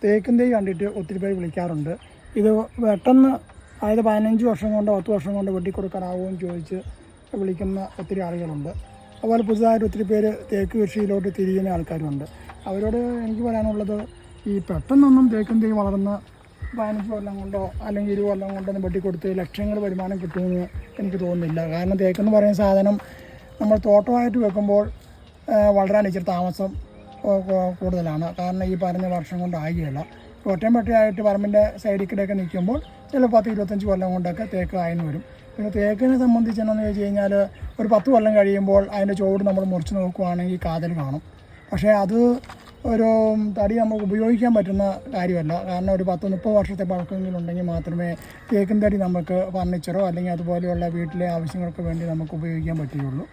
തേക്കും തൈ കണ്ടിട്ട് ഒത്തിരി പേര് വിളിക്കാറുണ്ട്. ഇത് പെട്ടെന്ന് അതായത് 15 വർഷം കൊണ്ടോ 10 വർഷം കൊണ്ടോ വെട്ടിക്കൊടുക്കാനാവുമോ എന്ന് ചോദിച്ച് വിളിക്കുന്ന ഒത്തിരി ആളുകളുണ്ട്. അതുപോലെ പുതുതായിട്ട് ഒത്തിരി പേര് തേക്ക് കൃഷിയിലോട്ട് തിരിയുന്ന ആൾക്കാരുണ്ട്. അവരോട് എനിക്ക് പറയാനുള്ളത്, ഈ പെട്ടെന്നൊന്നും തേക്കും തൈ വളർന്ന് 15 കൊല്ലം കൊണ്ടോ അല്ലെങ്കിൽ 20 കൊല്ലം കൊണ്ടൊന്നും വെട്ടിക്കൊടുത്ത് ലക്ഷങ്ങൾ വരുമാനം കിട്ടുമെന്ന് എനിക്ക് തോന്നുന്നില്ല. കാരണം തേക്കെന്ന് പറയുന്ന സാധനം നമ്മൾ തോട്ടമായിട്ട് വെക്കുമ്പോൾ വളരാൻ ഇച്ചിരി താമസം കൂടുതലാണ്. കാരണം ഈ പറഞ്ഞ വർഷം കൊണ്ട് ആകുകയില്ല. ഒറ്റപ്പെട്ടയായിട്ട് പറമ്പിൻ്റെ സൈഡിൽ കൂടെയൊക്കെ നിൽക്കുമ്പോൾ ചിലപ്പോൾ 10-25 കൊല്ലം കൊണ്ടൊക്കെ തേക്ക് ആയെന്ന് വരും. പിന്നെ തേക്കിനെ സംബന്ധിച്ച് എന്താണെന്ന് വെച്ച് കഴിഞ്ഞാൽ ഒരു 10 കൊല്ലം കഴിയുമ്പോൾ അതിൻ്റെ ചുവട് നമ്മൾ മുറിച്ച് നോക്കുകയാണെങ്കിൽ കാതൽ കാണും. പക്ഷേ അത് ഒരു തടി നമുക്ക് ഉപയോഗിക്കാൻ പറ്റുന്ന കാര്യമല്ല. കാരണം ഒരു 10-30 വർഷത്തെ പഴക്കമെങ്കിലും ഉണ്ടെങ്കിൽ മാത്രമേ തേക്കിൻ തടി നമുക്ക് ഫർണിച്ചറോ അല്ലെങ്കിൽ അതുപോലെയുള്ള വീട്ടിലെ ആവശ്യങ്ങൾക്ക് വേണ്ടി നമുക്ക് ഉപയോഗിക്കാൻ പറ്റുകയുള്ളൂ.